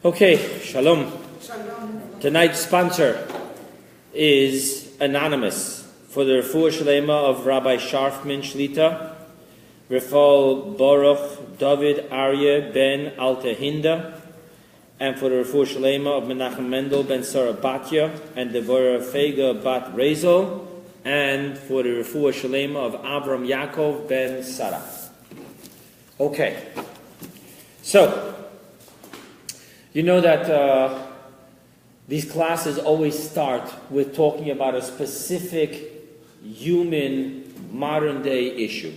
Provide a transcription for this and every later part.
Okay, shalom. Tonight's sponsor is anonymous for the Refuah Shlema of Rabbi Sharfman Shlita, Rafal Baruch David Aryeh ben Altahinda, and for the Refuah Shlema of Menachem Mendel ben Sarah Batya and Devorah Fega Bat Rezel, and for the Refuah Shlema of Avram Yaakov ben Sarah. Okay, so you know that these classes always start with talking about a specific human modern-day issue.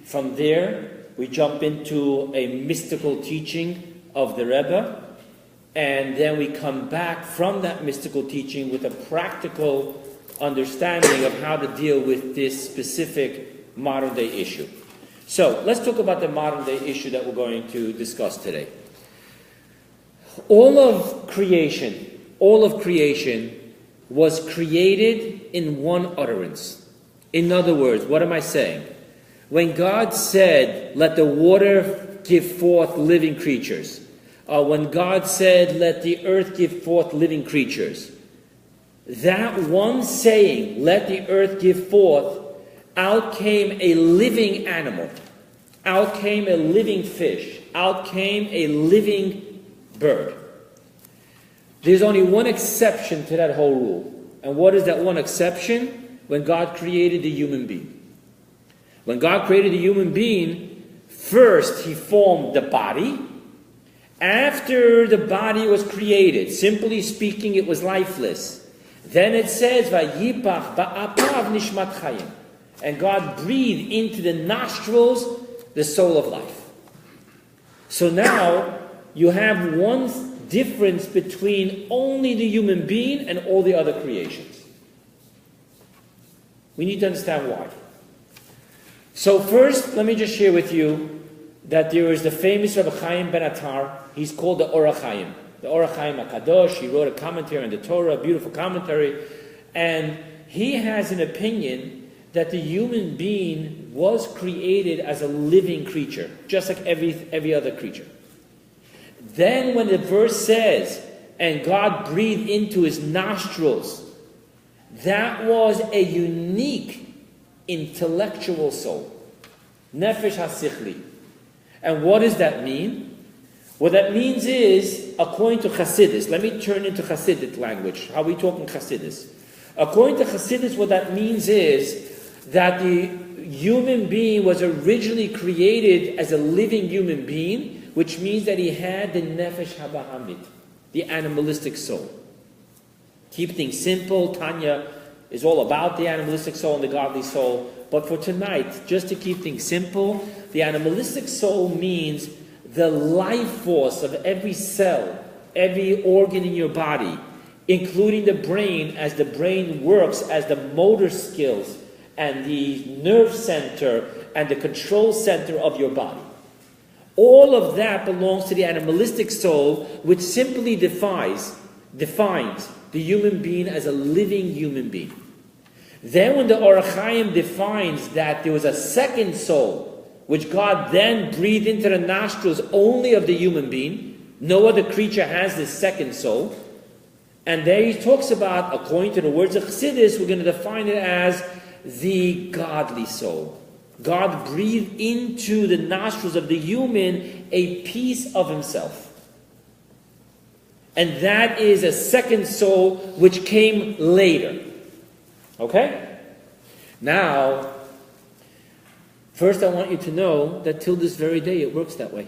From there, we jump into a mystical teaching of the Rebbe, and then we come back from that mystical teaching with a practical understanding of how to deal with this specific modern-day issue. So, let's talk about the modern-day issue that we're going to discuss today. All of creation was created in one utterance. In other words, what am I saying? When God said, let the water give forth living creatures, when God said, let the earth give forth living creatures, that one saying, let the earth give forth, out came a living animal, out came a living fish, out came a living bird. There's only one exception to that whole rule. And what is that one exception? When God created the human being. When God created the human being, first He formed the body. After the body was created, simply speaking, it was lifeless. Then it says, "Vayipach ba'apav nishmat chayim," and God breathed into the nostrils the soul of life. So now you have one difference between only the human being and all the other creations. We need to understand why. So first, let me just share with you that there is the famous Rabbi Chaim ben Attar. He's called the Or HaChaim. The Or HaChaim HaKadosh. He wrote a commentary on the Torah, a beautiful commentary. And he has an opinion that the human being was created as a living creature, just like every other creature. Then when the verse says, and God breathed into his nostrils, that was a unique intellectual soul. Nefesh HaSichli. And what does that mean? What that means is, according to Chassidus, let me turn into Chassidic language. How are we talking Chassidus? According to Chassidus, what that means is that the human being was originally created as a living human being, which means that he had the nefesh habahamit, the animalistic soul. Keep things simple. Tanya is all about the animalistic soul and the godly soul. But for tonight, just to keep things simple, the animalistic soul means the life force of every cell, every organ in your body, including the brain, as the brain works as the motor skills and the nerve center and the control center of your body. All of that belongs to the animalistic soul, which simply defines the human being as a living human being. Then when the Or HaChaim defines that there was a second soul, which God then breathed into the nostrils only of the human being, no other creature has this second soul, and there he talks about, according to the words of Chassidus, we're going to define it as the godly soul. God breathed into the nostrils of the human a piece of himself. And that is a second soul which came later. Okay? Now, first I want you to know that till this very day it works that way.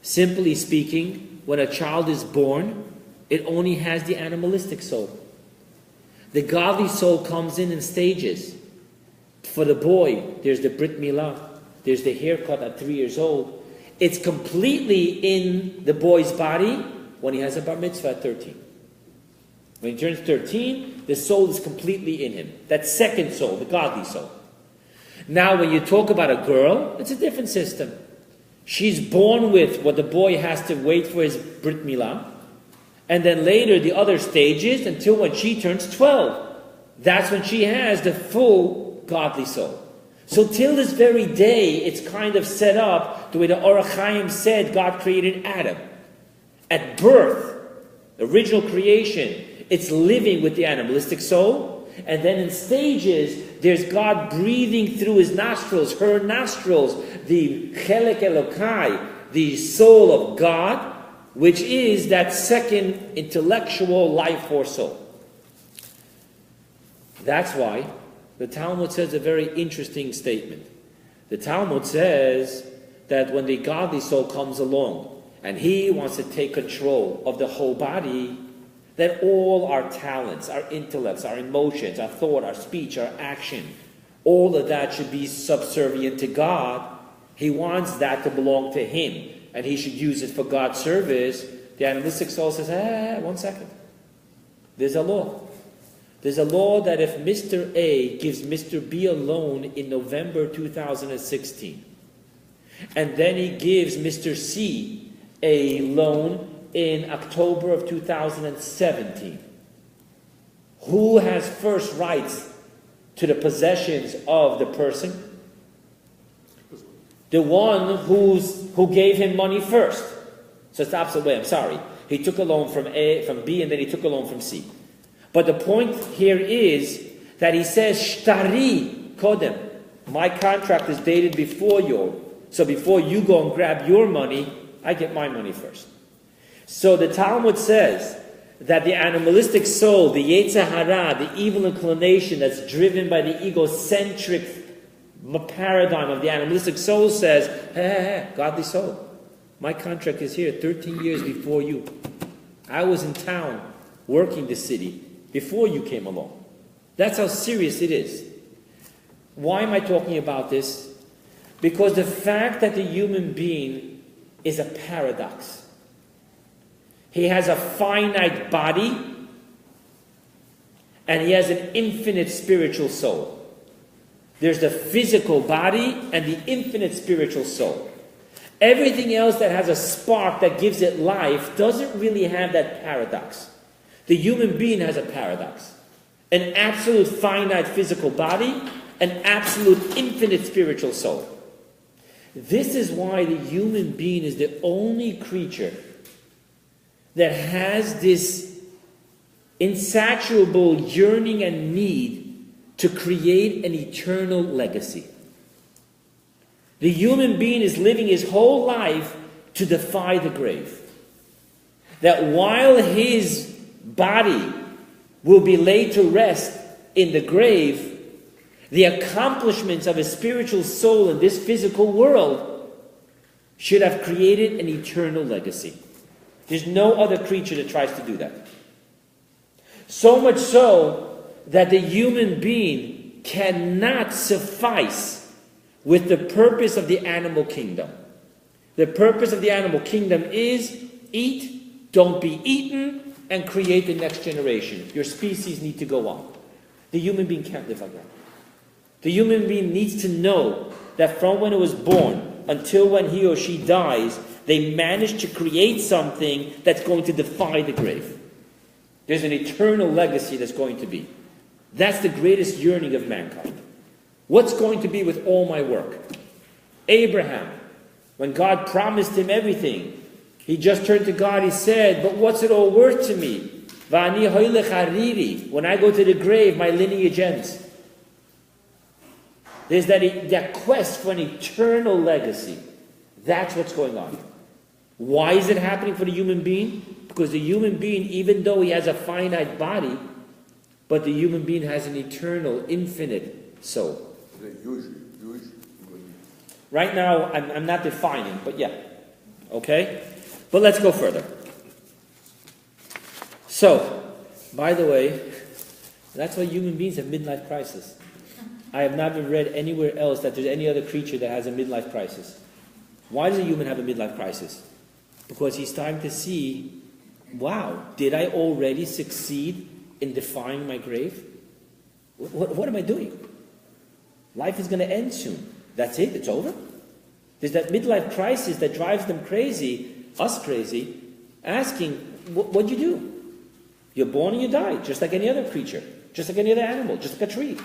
Simply speaking, when a child is born, it only has the animalistic soul. The godly soul comes in stages. For the boy, there's the Brit Milah, there's the haircut at 3 years old. It's completely in the boy's body when he has a bar mitzvah at 13. When he turns 13, the soul is completely in him. That second soul, the godly soul. Now, when you talk about a girl, it's a different system. She's born with what the boy has to wait for his Brit Milah. And then later, the other stages, until when she turns 12. That's when she has the full godly soul. So till this very day, it's kind of set up the way the Or HaChaim said God created Adam. At birth, original creation, it's living with the animalistic soul. And then in stages, there's God breathing through his nostrils, her nostrils, the Chelek Elokai, the soul of God, which is that second intellectual life force soul. That's why the Talmud says a very interesting statement. The Talmud says that when the godly soul comes along and he wants to take control of the whole body, that all our talents, our intellects, our emotions, our thought, our speech, our action, all of that should be subservient to God. He wants that to belong to him, and he should use it for God's service. The animalistic soul says, 1 second. There's a law. There's a law that if Mr. A gives Mr. B a loan in November 2016, and then he gives Mr. C a loan in October of 2017, who has first rights to the possessions of the person? The one who gave him money first. So it's the opposite way, I'm sorry. He took a loan from B, and then he took a loan from C. But the point here is that he says, Shtari Kodem. My contract is dated before you. So before you go and grab your money, I get my money first. So the Talmud says that the animalistic soul, the Yetzer Hara, the evil inclination that's driven by the egocentric paradigm of the animalistic soul says, hey, godly soul, my contract is here 13 years before you. I was in town working the city before you came along. That's how serious it is. Why am I talking about this? Because the fact that the human being is a paradox. He has a finite body, and he has an infinite spiritual soul. There's the physical body and the infinite spiritual soul. Everything else that has a spark that gives it life doesn't really have that paradox. The human being has a paradox. An absolute finite physical body, an absolute infinite spiritual soul. This is why the human being is the only creature that has this insatiable yearning and need to create an eternal legacy. The human being is living his whole life to defy the grave. That while his body will be laid to rest in the grave, the accomplishments of his spiritual soul in this physical world should have created an eternal legacy. There's no other creature that tries to do that. So much so that the human being cannot suffice with the purpose of the animal kingdom. The purpose of the animal kingdom is eat, don't be eaten, and create the next generation. Your species need to go on. The human being can't live like that. The human being needs to know that from when it was born until when he or she dies, they managed to create something that's going to defy the grave. There's an eternal legacy that's going to be. That's the greatest yearning of mankind. What's going to be with all my work? Abraham, when God promised him everything, he just turned to God, he said, but what's it all worth to me? When I go to the grave, my lineage ends. There's that quest for an eternal legacy. That's what's going on. Why is it happening for the human being? Because the human being, even though he has a finite body, but the human being has an eternal, infinite soul. Usually. Right now, I'm not defining, but yeah. Okay? But let's go further. So, by the way, that's why human beings have midlife crisis. I have not read anywhere else that there's any other creature that has a midlife crisis. Why does a human have a midlife crisis? Because he's starting to see, wow, did I already succeed in defying my grave? What am I doing? Life is going to end soon. That's it, it's over. There's that midlife crisis that drives them crazy, us crazy, asking, what'd you do? You're born and you die, just like any other creature, just like any other animal, just like a tree.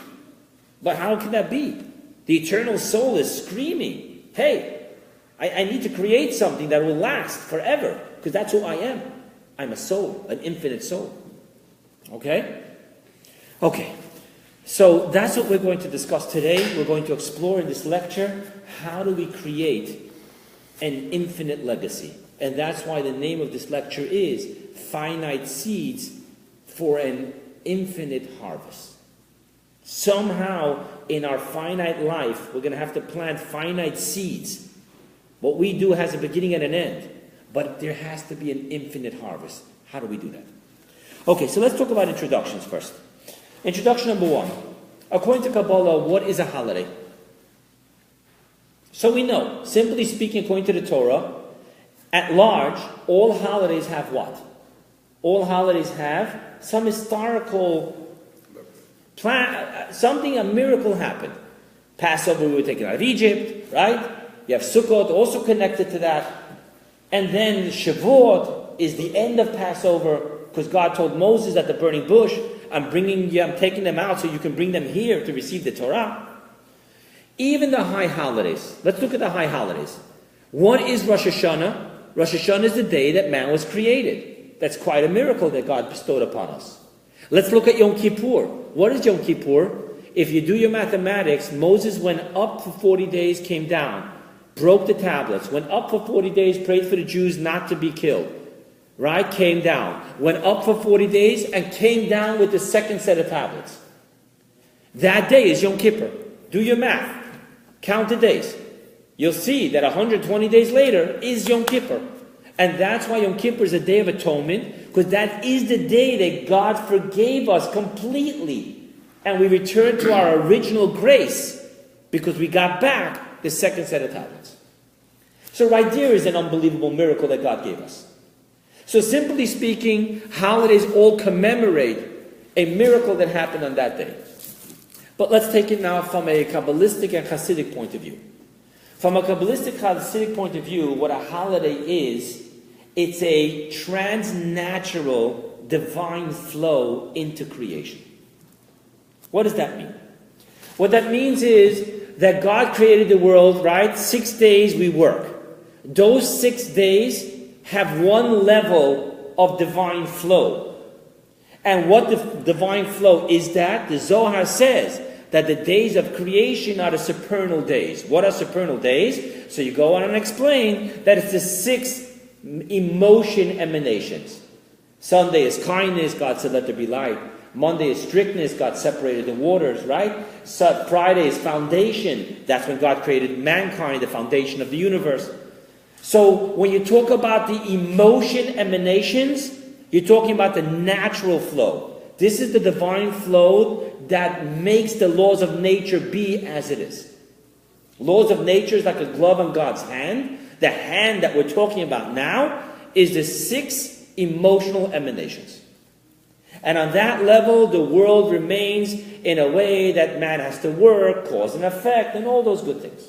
But how can that be? The eternal soul is screaming, hey, I need to create something that will last forever, because that's who I am. I'm a soul, an infinite soul. Okay? Okay. So that's what we're going to discuss today. We're going to explore in this lecture, how do we create an infinite legacy? And that's why the name of this lecture is Finite Seeds for an Infinite Harvest. Somehow, in our finite life, we're going to have to plant finite seeds. What we do has a beginning and an end. But there has to be an infinite harvest. How do we do that? Okay, so let's talk about introductions first. Introduction number 1. According to Kabbalah, what is a holiday? So we know, simply speaking, according to the Torah, at large, all holidays have what? All holidays have some historical something, a miracle happened. Passover, we were taken out of Egypt, right? You have Sukkot, also connected to that. And then Shavuot is the end of Passover, because God told Moses at the burning bush, I'm taking them out so you can bring them here to receive the Torah. Even the high holidays. Let's look at the high holidays. What is Rosh Hashanah? Rosh Hashanah is the day that man was created. That's quite a miracle that God bestowed upon us. Let's look at Yom Kippur. What is Yom Kippur? If you do your mathematics, Moses went up for 40 days, came down, broke the tablets, went up for 40 days, prayed for the Jews not to be killed, right? Came down, went up for 40 days, and came down with the second set of tablets. That day is Yom Kippur. Do your math. Count the days. You'll see that 120 days later is Yom Kippur. And that's why Yom Kippur is a day of atonement, because that is the day that God forgave us completely. And we returned to our original grace, because we got back the second set of tablets. So right there is an unbelievable miracle that God gave us. So simply speaking, holidays all commemorate a miracle that happened on that day. But let's take it now from a Kabbalistic and Hasidic point of view. From a Kabbalistic Hasidic point of view, what a holiday is, it's a transnatural divine flow into creation. What does that mean? What that means is that God created the world, right? 6 days we work. Those 6 days have one level of divine flow. And what the divine flow is that? The Zohar says that the days of creation are the supernal days. What are supernal days? So you go on and explain that it's the 6 emotion emanations. Sunday is kindness, God said let there be light. Monday is strictness, God separated the waters, right? Friday is foundation. That's when God created mankind, the foundation of the universe. So when you talk about the emotion emanations, you're talking about the natural flow. This is the divine flow that makes the laws of nature be as it is. Laws of nature is like a glove on God's hand. The hand that we're talking about now is the 6 emotional emanations. And on that level, the world remains in a way that man has to work, cause and effect, and all those good things.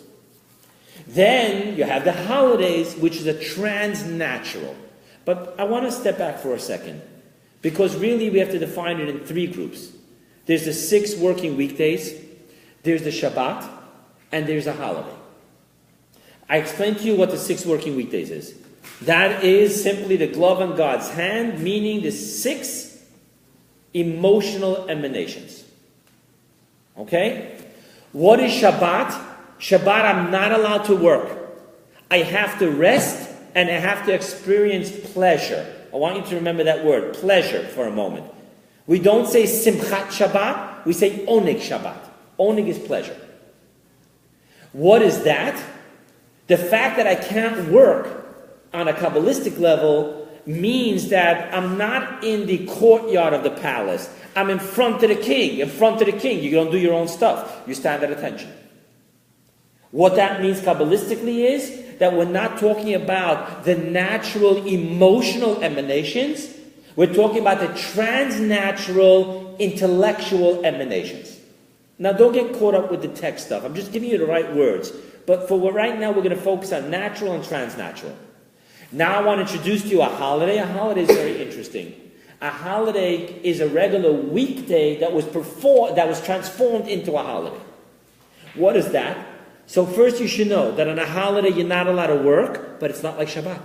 Then you have the holidays, which is a transnatural. But I want to step back for a second, because really we have to define it in 3 groups. There's the 6 working weekdays, there's the Shabbat, and there's a holiday. I explained to you what the 6 working weekdays is. That is simply the glove on God's hand, meaning the 6 emotional emanations. Okay? What is Shabbat? Shabbat, I'm not allowed to work. I have to rest and I have to experience pleasure. I want you to remember that word, pleasure, for a moment. We don't say Simchat Shabbat, we say Oneg Shabbat. Oneg is pleasure. What is that? The fact that I can't work on a Kabbalistic level means that I'm not in the courtyard of the palace. I'm in front of the king. In front of the king, you don't do your own stuff. You stand at attention. What that means Kabbalistically is that we're not talking about the natural emotional emanations. We're talking about the transnatural intellectual emanations. Now don't get caught up with the text stuff. I'm just giving you the right words. But for right now, we're going to focus on natural and transnatural. Now I want to introduce to you a holiday. A holiday is very interesting. A holiday is a regular weekday that was transformed into a holiday. What is that? So first you should know that on a holiday you're not allowed to work, but it's not like Shabbat.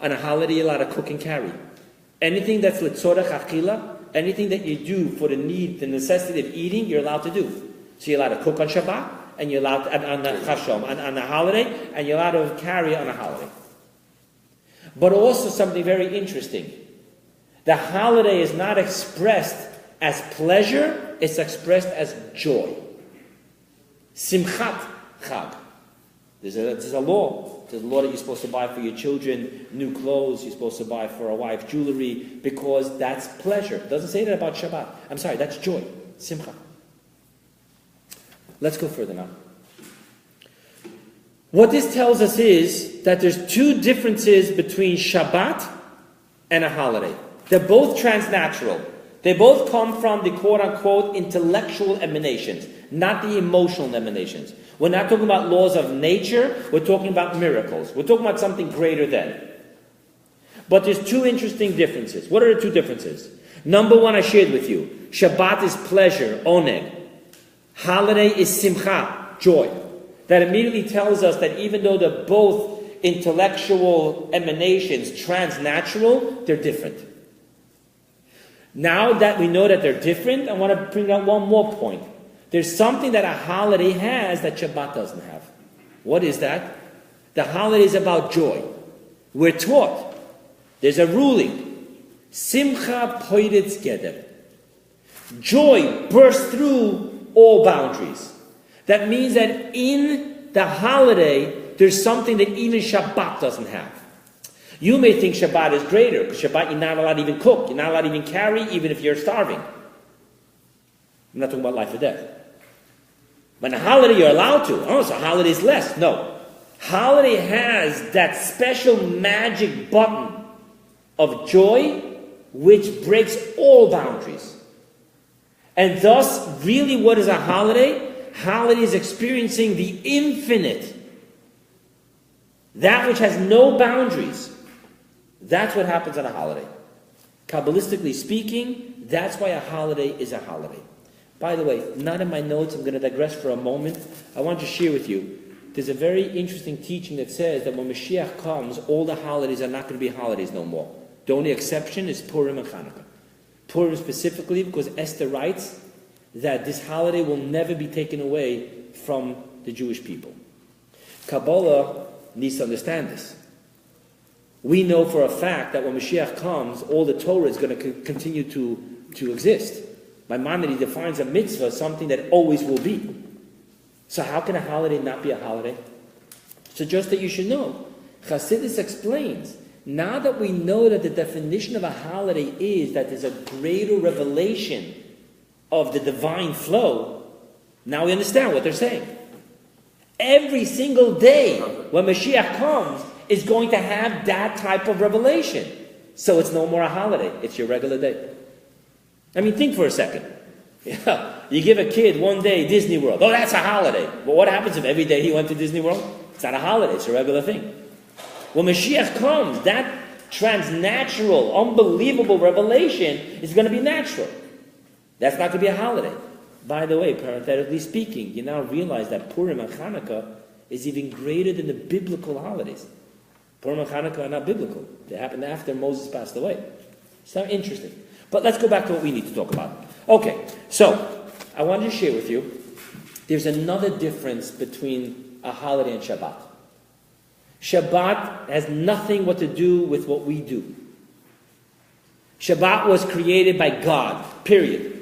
On a holiday you're allowed to cook and carry. Anything that's l'tzorech achila, anything that you do for the need, the necessity of eating, you're allowed to do. So you're allowed to cook on Shabbat, and you're allowed to, on the holiday, and you're allowed to carry on a holiday. But also something very interesting. The holiday is not expressed as pleasure, it's expressed as joy. Simchat Chag. There's a law. There's a law that you're supposed to buy for your children, new clothes, you're supposed to buy for a wife jewelry, because that's pleasure. It doesn't say that about Shabbat. I'm sorry, that's joy. Simcha. Let's go further now. What this tells us is that there's two differences between Shabbat and a holiday. They're both transnatural. They both come from the quote-unquote intellectual emanations, not the emotional emanations. We're not talking about laws of nature, we're talking about miracles. We're talking about something greater than. But there's two interesting differences. What are the two differences? Number one, I shared with you. Shabbat is pleasure, oneg. Holiday is simcha, joy. That immediately tells us that even though they're both intellectual emanations, transnatural, they're different. Now that we know that they're different, I want to bring out one more point. There's something that a holiday has that Shabbat doesn't have. What is that? The holiday is about joy. We're taught. There's a ruling. Simcha poidetz geder. Joy bursts through all boundaries. That means that in the holiday, there's something that even Shabbat doesn't have. You may think Shabbat is greater, because Shabbat you're not allowed to even cook, you're not allowed to even carry, even if you're starving. I'm not talking about life or death. But on a holiday you're allowed to. Oh, so holiday is less. No. Holiday has that special magic button of joy which breaks all boundaries. And thus, really what is a holiday? Holiday is experiencing the infinite. That which has no boundaries. That's what happens on a holiday. Kabbalistically speaking, that's why a holiday is a holiday. By the way, not in my notes, I'm going to digress for a moment. I want to share with you, there's a very interesting teaching that says that when Mashiach comes, all the holidays are not going to be holidays no more. The only exception is Purim and Hanukkah. Purim specifically because Esther writes that this holiday will never be taken away from the Jewish people. Kabbalah needs to understand this. We know for a fact that when Mashiach comes, all the Torah is going to continue to exist. Maimonides defines a mitzvah as something that always will be. So how can a holiday not be a holiday? So just that you should know, Chassidus explains, now that we know that the definition of a holiday is that there's a greater revelation of the divine flow, now we understand what they're saying. Every single day when Mashiach comes is going to have that type of revelation. So it's no more a holiday, it's your regular day. I mean, think for a second. Yeah, you give a kid one day Disney World. Oh, that's a holiday. But what happens if every day he went to Disney World? It's not a holiday, it's a regular thing. When Mashiach comes, that transnatural, unbelievable revelation is going to be natural. That's not going to be a holiday. By the way, parenthetically speaking, you now realize that Purim and Hanukkah is even greater than the biblical holidays. Purim and Hanukkah are not biblical. They happened after Moses passed away. So interesting. But let's go back to what we need to talk about. Okay, so I wanted to share with you, there's another difference between a holiday and Shabbat. Shabbat has nothing what to do with what we do. Shabbat was created by God, period.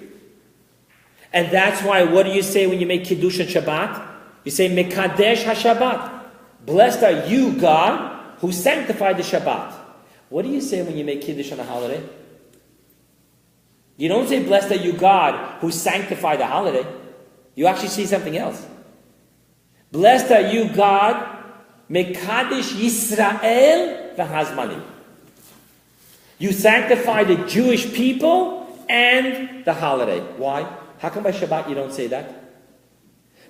And that's why, what do you say when you make Kiddush on Shabbat? You say, Mekadesh HaShabbat. Blessed are you, God, who sanctified the Shabbat. What do you say when you make Kiddush on a holiday? You don't say, blessed are you, God, who sanctified the holiday. You actually see something else. Blessed are you, God, Mekadesh Yisrael v'Hazmanim. You sanctify the Jewish people and the holiday. Why? How come by Shabbat you don't say that?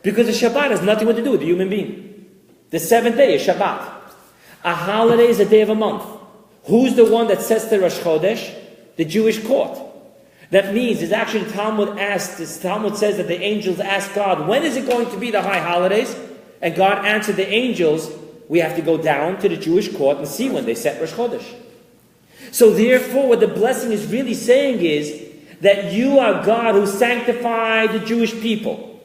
Because the Shabbat has nothing to do with the human being. The seventh day is Shabbat. A holiday is a day of a month. Who's the one that sets the Rosh Chodesh? The Jewish court. That means, there's actually Talmud says that the angels asked God, when is it going to be the high holidays? And God answered the angels, we have to go down to the Jewish court and see when they set Rosh Chodesh. So therefore, what the blessing is really saying is that you are God who sanctified the Jewish people.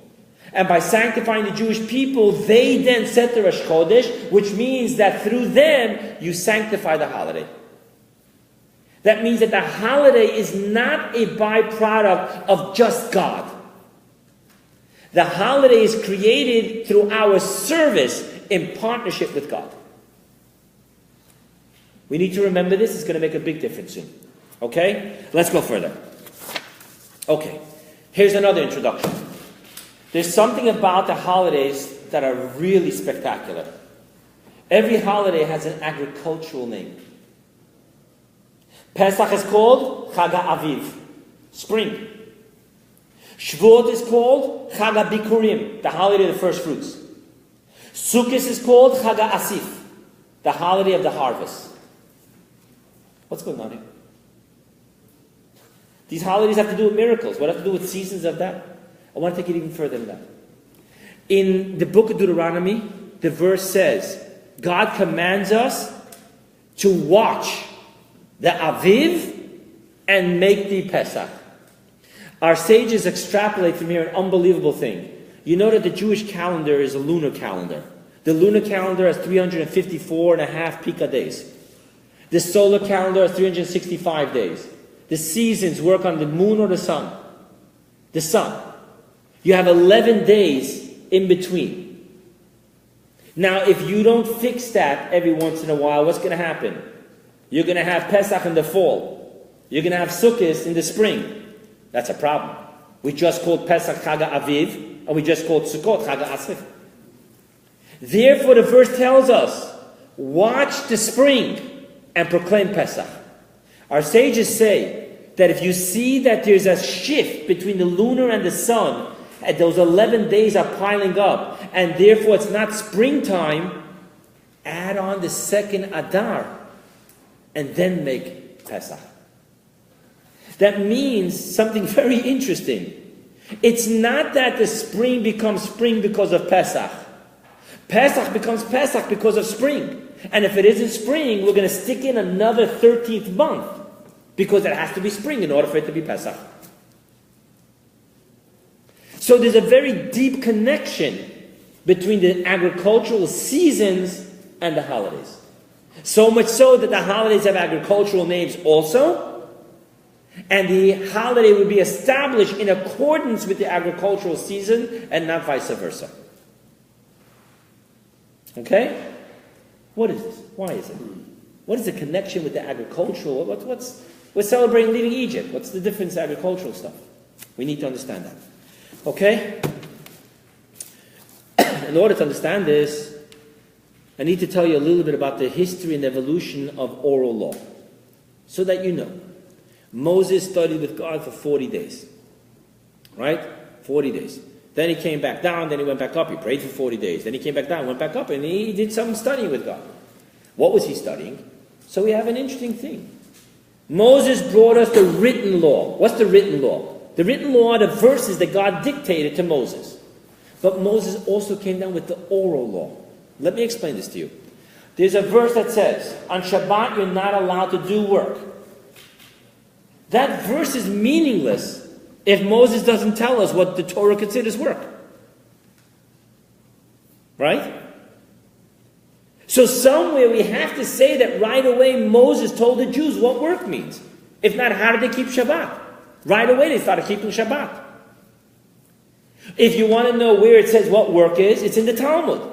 And by sanctifying the Jewish people, they then set the Rosh Chodesh, which means that through them, you sanctify the holiday. That means that the holiday is not a byproduct of just God. The holiday is created through our service in partnership with God. We need to remember this. It's going to make a big difference soon. Okay? Let's go further. Okay. Here's another introduction. There's something about the holidays that are really spectacular. Every holiday has an agricultural name. Pesach is called Chag HaAviv, spring. Shavuot is called Chag HaBikurim, the holiday of the first fruits. Sukkot is called Chag HaAsif, the holiday of the harvest. What's going on here? These holidays have to do with miracles. What have to do with seasons of that? I want to take it even further than that. In the book of Deuteronomy, the verse says, God commands us to watch the Aviv and make the Pesach. Our sages extrapolate from here an unbelievable thing. You know that the Jewish calendar is a lunar calendar. The lunar calendar has 354 and a half Pika days. The solar calendar has 365 days. The seasons work on the moon or the sun. The sun. You have 11 days in between. Now, if you don't fix that every once in a while, what's going to happen? You're going to have Pesach in the fall. You're going to have Sukkot in the spring. That's a problem. We just called Pesach Chag HaAviv, and we just called Sukkot Chag HaAsif. Therefore, the verse tells us, watch the spring and proclaim Pesach. Our sages say that if you see that there's a shift between the lunar and the sun, and those 11 days are piling up, and therefore it's not springtime, add on the second Adar, and then make Pesach. That means something very interesting. It's not that the spring becomes spring because of Pesach. Pesach becomes Pesach because of spring. And if it isn't spring, we're going to stick in another 13th month, because it has to be spring in order for it to be Pesach. So there's a very deep connection between the agricultural seasons and the holidays. So much so that the holidays have agricultural names also, and the holiday would be established in accordance with the agricultural season and not vice versa. Okay? What is this? Why is it? What is the connection with the agricultural? We're celebrating leaving Egypt. What's the difference in agricultural stuff? We need to understand that. Okay? In order to understand this, I need to tell you a little bit about the history and evolution of oral law, so that you know. Moses studied with God for 40 days. Right? 40 days. Then he came back down, then he went back up. He prayed for 40 days. Then he came back down, went back up, and he did some studying with God. What was he studying? So we have an interesting thing. Moses brought us the written law. What's the written law? The written law are the verses that God dictated to Moses. But Moses also came down with the oral law. Let me explain this to you. There's a verse that says, on Shabbat you're not allowed to do work. That verse is meaningless if Moses doesn't tell us what the Torah considers work. Right? So somewhere we have to say that right away Moses told the Jews what work means. If not, how did they keep Shabbat? Right away they started keeping Shabbat. If you want to know where it says what work is, it's in the Talmud.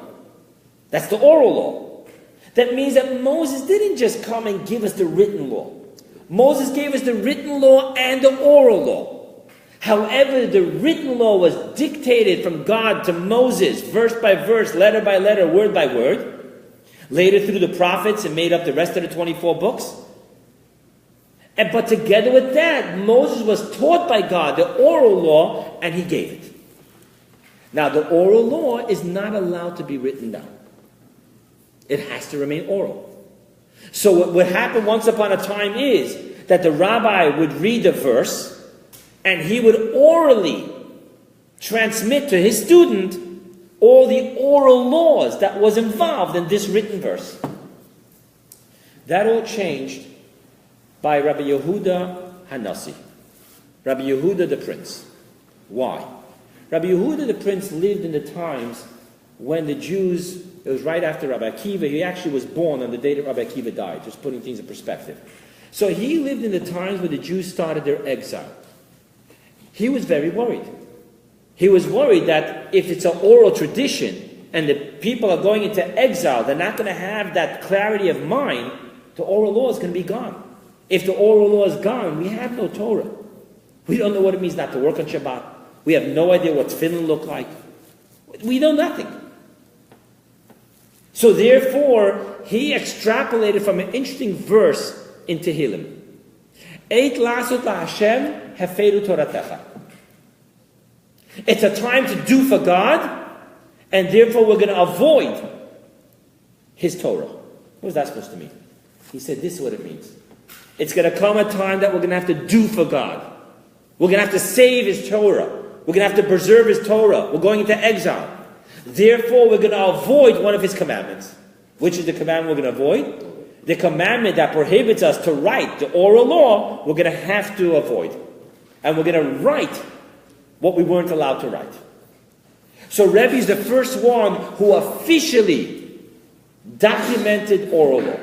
That's the oral law. That means that Moses didn't just come and give us the written law. Moses gave us the written law and the oral law. However, the written law was dictated from God to Moses, verse by verse, letter by letter, word by word. Later through the prophets and made up the rest of the 24 books. But together with that, Moses was taught by God the oral law, and he gave it. Now, the oral law is not allowed to be written down. It has to remain oral. So what happened once upon a time is that the rabbi would read the verse, And he would orally transmit to his student all the oral laws that was involved in this written verse. That all changed by Rabbi Yehuda Hanassi, Rabbi Yehuda the Prince. Why? Rabbi Yehuda the Prince lived in the times when the Jews, it was right after Rabbi Akiva, he actually was born on the day that Rabbi Akiva died, just putting things in perspective. So he lived in the times when the Jews started their exile. He was very worried. He was worried that if it's an oral tradition and the people are going into exile, they're not going to have that clarity of mind, the oral law is going to be gone. If the oral law is gone, we have no Torah. We don't know what it means not to work on Shabbat. We have no idea what tefillin look like. We know nothing. So therefore, he extrapolated from an interesting verse in Tehillim. Eit lasot laHashem hefeiru toratecha. It's a time to do for God, and therefore we're going to avoid his Torah. What is that supposed to mean? He said, this is what it means. It's going to come a time that we're going to have to do for God. We're going to have to save his Torah. We're going to have to preserve his Torah. We're going into exile. Therefore, we're going to avoid one of his commandments. Which is the commandment we're going to avoid? The commandment that prohibits us to write the oral law, we're going to have to avoid. And we're going to write what we weren't allowed to write. So Rebbe is the first one who officially documented oral law.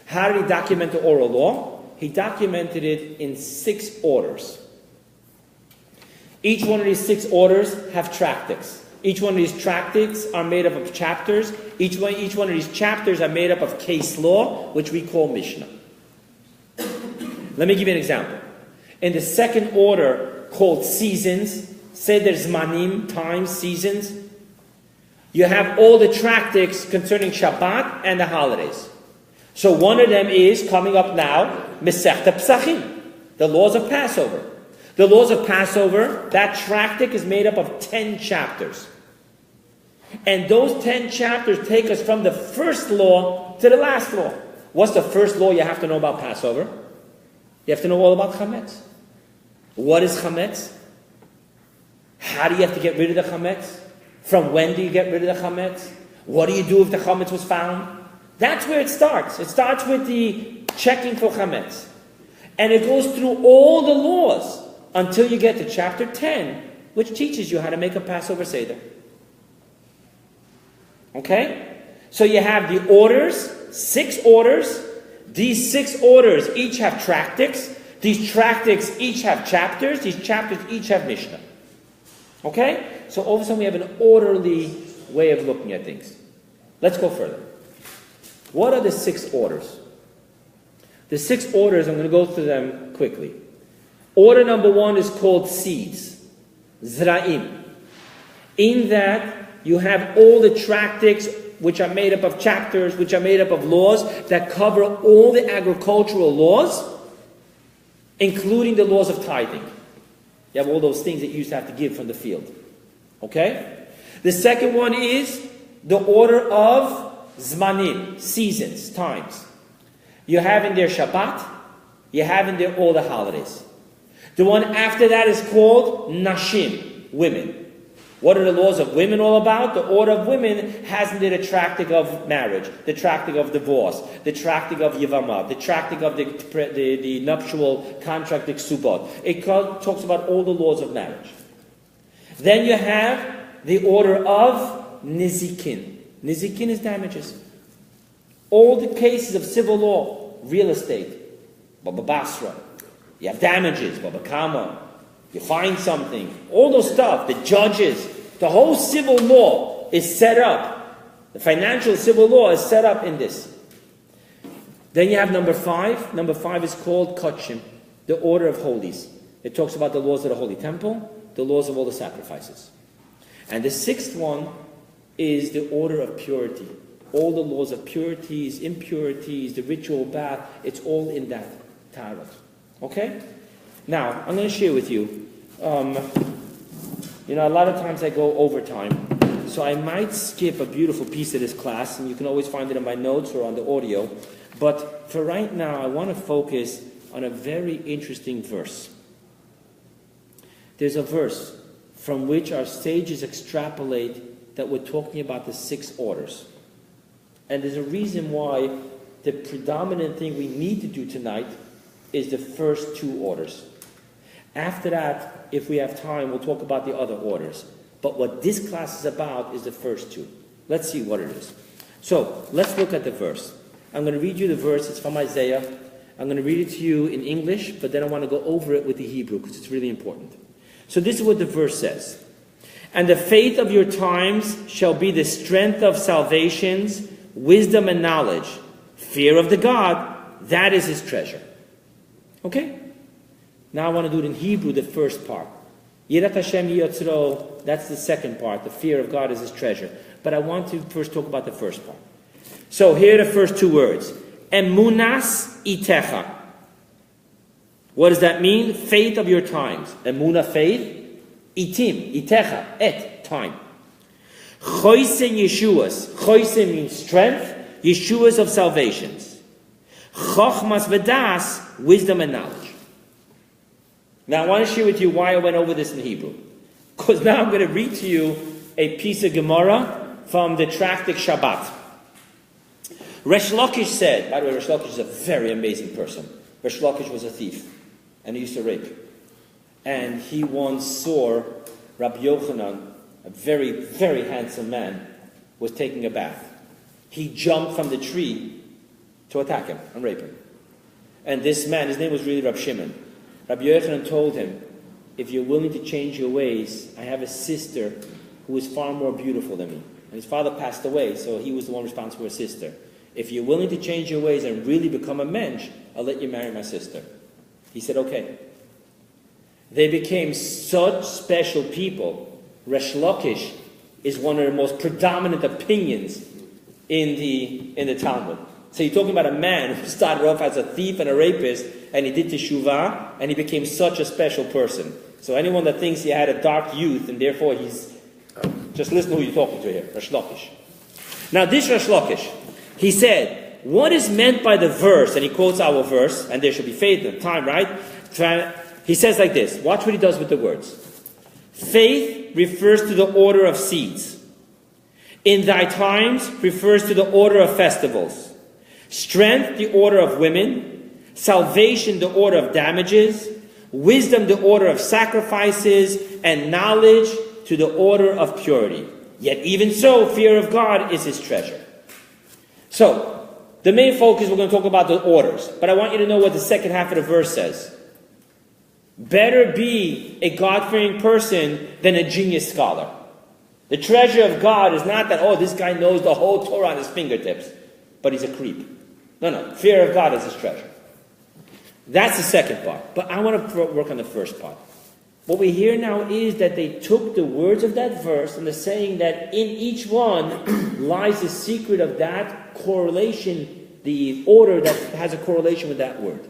How did he document the oral law? He documented it in 6 orders. Each one of these 6 orders have tractates. Each one of these tractates are made up of chapters. Each one of these chapters are made up of case law, which we call Mishnah. Let me give you an example. In the 2nd order, called seasons, Seder Zmanim, times, seasons, you have all the tractates concerning Shabbat and the holidays. So one of them is, coming up now, Masechta Pesachim, the laws of Passover. The laws of Passover, that tractate is made up of 10 chapters. And those 10 chapters take us from the first law to the last law. What's the first law you have to know about Passover? You have to know all about Chametz. What is Chametz? How do you have to get rid of the Chametz? From when do you get rid of the Chametz? What do you do if the Chametz was found? That's where it starts. It starts with the checking for Chametz. And it goes through all the laws until you get to chapter 10, which teaches you how to make a Passover Seder. Okay? So you have the orders, 6 orders. These 6 orders each have tractates. These tractates each have chapters. These chapters each have Mishnah. Okay? So all of a sudden we have an orderly way of looking at things. Let's go further. What are the 6 orders? The 6 orders, I'm going to go through them quickly. Order number 1 is called seeds. Zra'im. In that, you have all the tractates which are made up of chapters, which are made up of laws that cover all the agricultural laws, including the laws of tithing. You have all those things that you used to have to give from the field. Okay? The second one is the order of Zmanim, seasons, times. You have in there Shabbat, you have in there all the holidays. The one after that is called Nashim, women. What are the laws of women all about? The order of women has in there the tractate of marriage, the tractate of divorce, the tractate of Yevamah, the tractate of the nuptial contract, the Ksubot. It talks about all the laws of marriage. Then you have the order of Nizikin. Nizikin is damages. All the cases of civil law, real estate, Baba Basra, you have damages, Baba Kama, you find something, all those stuff, the judges, the whole civil law is set up. The financial civil law is set up in this. Then you have number 5. Number 5 is called Kodshim, the order of holies. It talks about the laws of the Holy Temple, the laws of all the sacrifices. And the 6th one is the order of purity. All the laws of purities, impurities, the ritual bath, it's all in that Tarot. Okay? Now, I'm going to share with you, a lot of times I go overtime, so I might skip a beautiful piece of this class, and you can always find it in my notes or on the audio, but for right now, I want to focus on a very interesting verse. There's a verse from which our sages extrapolate that we're talking about the 6 orders. And there's a reason why the predominant thing we need to do tonight is the first 2 orders. After that, if we have time, we'll talk about the other orders. But what this class is about is the first 2. Let's see what it is. So, let's look at the verse. I'm going to read you the verse. It's from Isaiah. I'm going to read it to you in English, but then I want to go over it with the Hebrew because it's really important. So this is what the verse says. And the faith of your times shall be the strength of salvations, wisdom and knowledge. Fear of the God, that is his treasure. Okay? Now I want to do it in Hebrew, the first part. Yirat Hashem Yotzro, that's the second part. The fear of God is his treasure. But I want to first talk about the first part. So here are the first 2 words. Emunas itecha. What does that mean? Faith of your times. Emuna, faith. Itim, itecha, et, time. Choisen Yeshuas. Choisen means strength. Yeshuas of salvations. Chochmas v'das, wisdom and knowledge. Now I want to share with you why I went over this in Hebrew. Because now I'm going to read to you a piece of Gemara from the Tractate Shabbat. Resh Lakish said, by the way, Resh Lakish is a very amazing person. Resh Lakish was a thief, and he used to rape. And he once saw Rabbi Yochanan, a very, very handsome man, was taking a bath. He jumped from the tree to attack him and rape him. And this man, his name was really Rabbi Shimon. Rabbi Yochanan told him, if you're willing to change your ways, I have a sister who is far more beautiful than me. And his father passed away, so he was the one responsible for his sister. If you're willing to change your ways and really become a mensch, I'll let you marry my sister. He said, okay. They became such special people. Resh Lakish is one of the most predominant opinions in the Talmud. So you're talking about a man who started off as a thief and a rapist, and he did teshuvah, and he became such a special person. So anyone that thinks he had a dark youth, and therefore he's... Just listen to who you're talking to here, Resh Lakish. Now this Resh Lakish, he said, what is meant by the verse, and he quotes our verse, and there should be faith in time, right? He says like this, watch what he does with the words. Faith refers to the order of seeds. In thy times refers to the order of festivals. Strength, the order of women. Salvation, the order of damages. Wisdom, the order of sacrifices. And knowledge to the order of purity. Yet even so, fear of God is his treasure. So, the main focus, we're going to talk about the orders. But I want you to know what the second half of the verse says. Better be a God-fearing person than a genius scholar. The treasure of God is not that, oh, this guy knows the whole Torah on his fingertips, but he's a creep. No. Fear of God is his treasure. That's the second part. But I want to work on the first part. What we hear now is that they took the words of that verse and they're saying that in each one lies the secret of that correlation, the order that has a correlation with that word.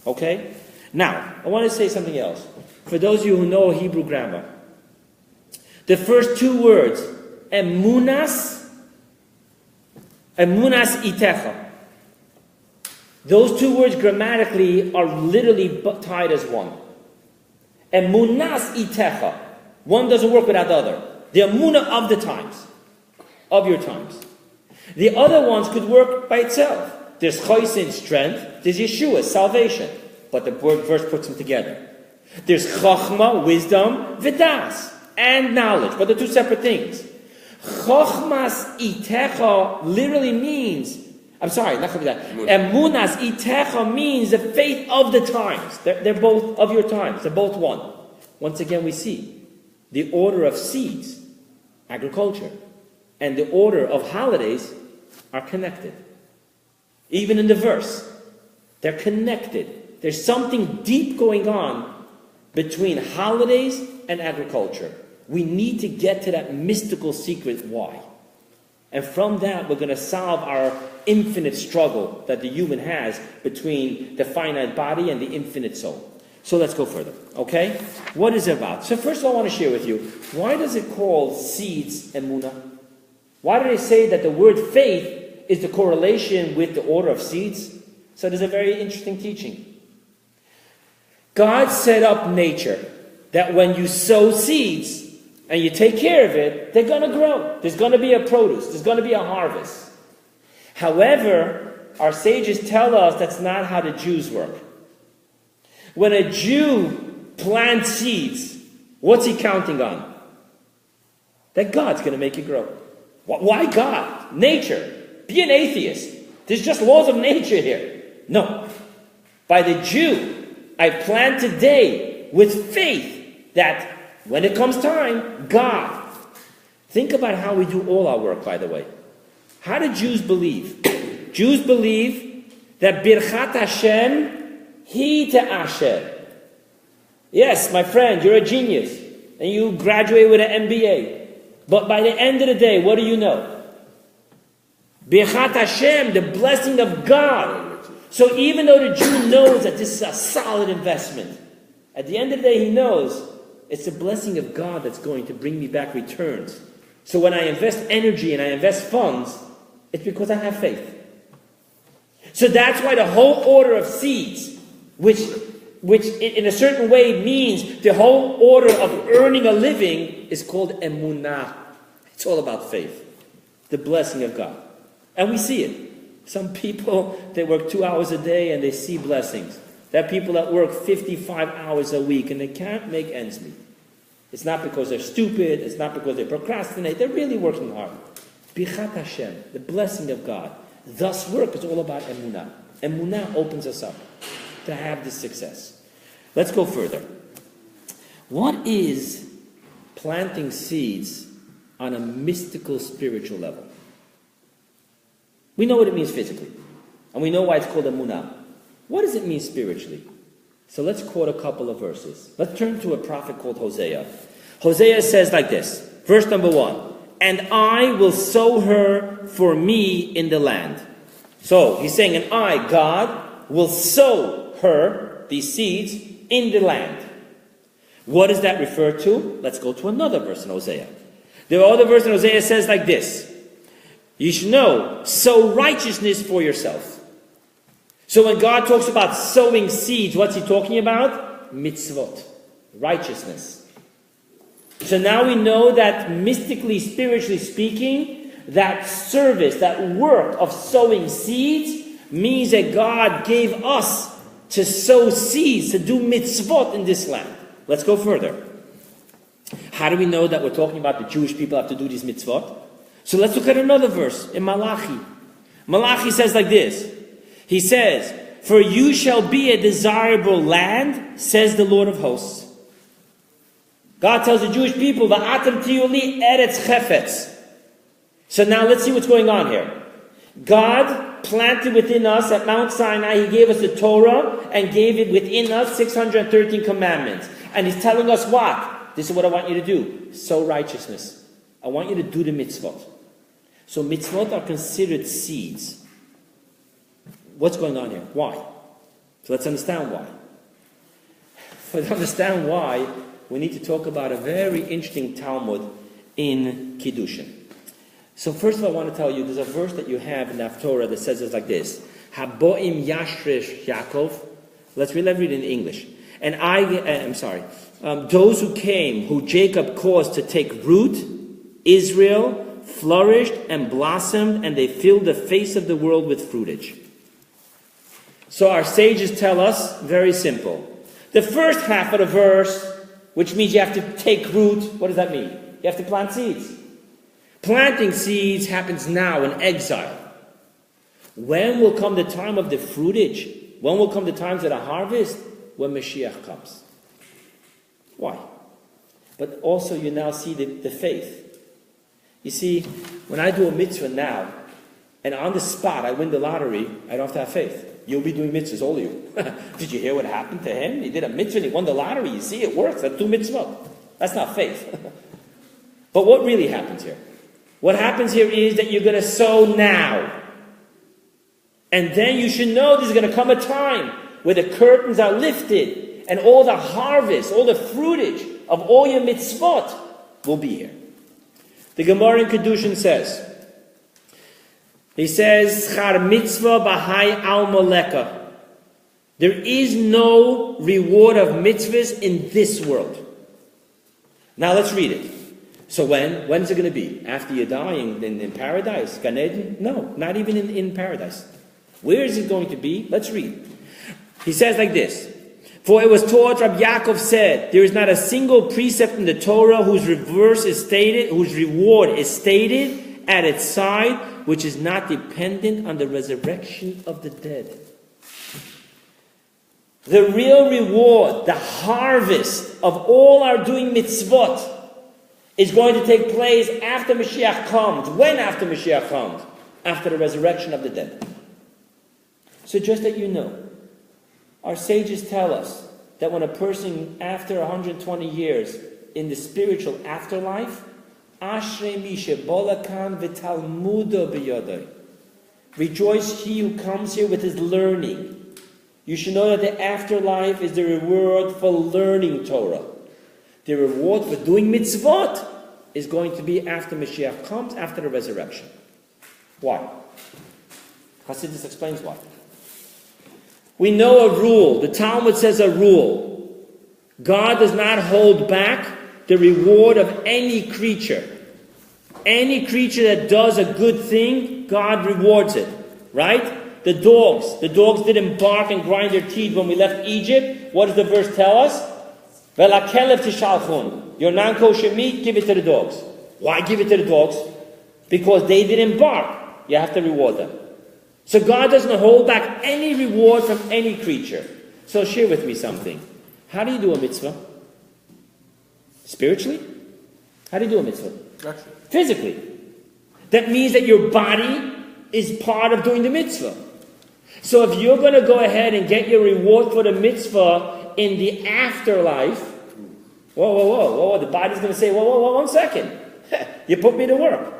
Okay? Now, I want to say something else. For those of you who know Hebrew grammar, the first 2 words, emunas itecha. Those 2 words grammatically are literally tied as one. Emunas itecha. One doesn't work without the other. The emuna of the times, of your times. The other ones could work by itself. There's chosin, strength. There's Yeshua, salvation. But the verse puts them together. There's chachma, wisdom, vidas, and knowledge. But they're 2 separate things. Chochmas itecha literally means, emunas itecha means the faith of the times. They're both of your times. They're both one. Once again, we see the order of seeds, agriculture, and the order of holidays are connected. Even in the verse, they're connected. There's something deep going on between holidays and agriculture. We need to get to that mystical secret why. And from that, we're going to solve our infinite struggle that the human has between the finite body and the infinite soul. So let's go further, okay? What is it about? So first of all, I want to share with you, why does it call seeds emunah? Why do they say that the word faith is the correlation with the order of seeds? So there's a very interesting teaching. God set up nature. that when you sow seeds and you take care of it, they're going to grow. There's going to be a produce. There's going to be a harvest. However, our sages tell us that's not how the Jews work. When a Jew plants seeds, what's he counting on? That God's going to make it grow. Why God? Nature. Be an atheist. There's just laws of nature here. No. By the Jew, I plant today with faith that when it comes time, God. Think about how we do all our work, by the way. How do Jews believe? Jews believe that Birchat Hashem, Hi Te'asher. Yes, my friend, you're a genius. And you graduate with an MBA. But by the end of the day, what do you know? Birchat Hashem, the blessing of God. So even though the Jew knows that this is a solid investment, at the end of the day he knows it's the blessing of God that's going to bring me back returns. So when I invest energy and I invest funds, it's because I have faith. So that's why the whole order of seeds, which in a certain way means the whole order of earning a living, is called emunah. It's all about faith. The blessing of God. And we see it. Some people, they work 2 hours a day and they see blessings. There are people that work 55 hours a week and they can't make ends meet. It's not because they're stupid. It's not because they procrastinate. They're really working hard. Birchat Hashem, the blessing of God. Thus work is all about emunah. Emunah opens us up to have this success. Let's go further. What is planting seeds on a mystical, spiritual level? We know what it means physically. And we know why it's called emunah. What does it mean spiritually? So let's quote a couple of verses. Let's turn to a prophet called Hosea. Hosea says like this. Verse number 1. And I will sow her for me in the land. So he's saying, and I, God, will sow her, these seeds, in the land. What does that refer to? Let's go to another verse in Hosea. The other verse in Hosea says like this. You should know, sow righteousness for yourself. So when God talks about sowing seeds, what's he talking about? Mitzvot. Righteousness. So now we know that mystically, spiritually speaking, that service, that work of sowing seeds means that God gave us to sow seeds, to do mitzvot in this land. Let's go further. How do we know that we're talking about the Jewish people have to do these mitzvot? So let's look at another verse in Malachi. Malachi says like this. He says, for you shall be a desirable land, says the Lord of hosts. God tells the Jewish people, Va'atam tiyuli eretz chefetz. So now let's see what's going on here. God planted within us at Mount Sinai, he gave us the Torah and gave it within us 613 commandments. And he's telling us what? This is what I want you to do. Sow righteousness. I want you to do the mitzvot. So mitzvot are considered seeds. What's going on here? Why? So let's understand why. To understand why, we need to talk about a very interesting Talmud in Kiddushin. So first of all, I want to tell you, there's a verse that you have in the Torah that says it's like this. Haboim yashresh Yaakov. Let's read it in English. And those who came, who Jacob caused to take root, Israel flourished and blossomed, and they filled the face of the world with fruitage. So our sages tell us, very simple. The first half of the verse, which means you have to take root, what does that mean? You have to plant seeds. Planting seeds happens now in exile. When will come the time of the fruitage? When will come the times of the harvest? When Mashiach comes. Why? But also you now see the faith. You see, when I do a mitzvah now, and on the spot I win the lottery, I don't have to have faith. You'll be doing mitzvahs, all of you. Did you hear what happened to him? He did a mitzvah and he won the lottery. You see, it works. That's 2 mitzvot. That's not faith. But what really happens here? What happens here is that you're going to sow now. And then you should know there's going to come a time where the curtains are lifted and all the harvest, all the fruitage of all your mitzvot will be here. The Gemara in Kedushin says, he says, Char mitzvah b'hai al moleka. There is no reward of mitzvahs in this world. Now let's read it. So when is it going to be? After you die in paradise? Gan Eden? No, not even in paradise. Where is it going to be? Let's read. He says like this. For it was taught, Rabbi Yaakov said, there is not a single precept in the Torah whose reward is stated at its side, which is not dependent on the resurrection of the dead. The real reward, the harvest of all our doing mitzvot, is going to take place after Mashiach comes. When after Mashiach comes? After the resurrection of the dead. So just that you know, our sages tell us that when a person, after 120 years, in the spiritual afterlife, Ashrei mi shebolakan v'talmudo b'yodai. Rejoice he who comes here with his learning. You should know that the afterlife is the reward for learning Torah. The reward for doing mitzvot is going to be after Mashiach comes, after the resurrection. Why? Hasidus explains why. We know a rule. The Talmud says a rule. God does not hold back the reward of any creature. Any creature that does a good thing, God rewards it. Right? The dogs didn't bark and grind their teeth when we left Egypt. What does the verse tell us? Velakelev tishalchun. Your non-kosher meat, give it to the dogs. Why give it to the dogs? Because they didn't bark. You have to reward them. So God doesn't hold back any reward from any creature. So share with me something. How do you do a mitzvah? Spiritually? How do you do a mitzvah? Actually. Physically. That means that your body is part of doing the mitzvah. So if you're going to go ahead and get your reward for the mitzvah in the afterlife, whoa, the body's going to say, whoa, 1 second. You put me to work.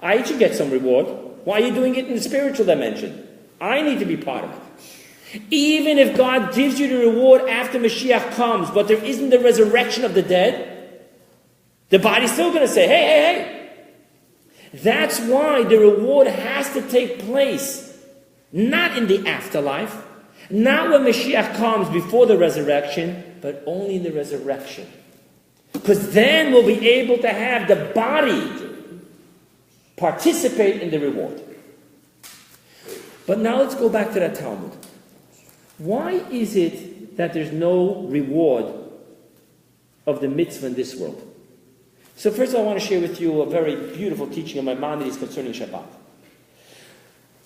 I should get some reward. Why are you doing it in the spiritual dimension? I need to be part of it. Even if God gives you the reward after Mashiach comes, but there isn't the resurrection of the dead, the body's still going to say, hey. That's why the reward has to take place, not in the afterlife, not when Mashiach comes before the resurrection, but only in the resurrection. Because then we'll be able to have the body participate in the reward. But now let's go back to that Talmud. Why is it that there's no reward of the mitzvah in this world? So first I want to share with you a very beautiful teaching of Maimonides concerning Shabbat.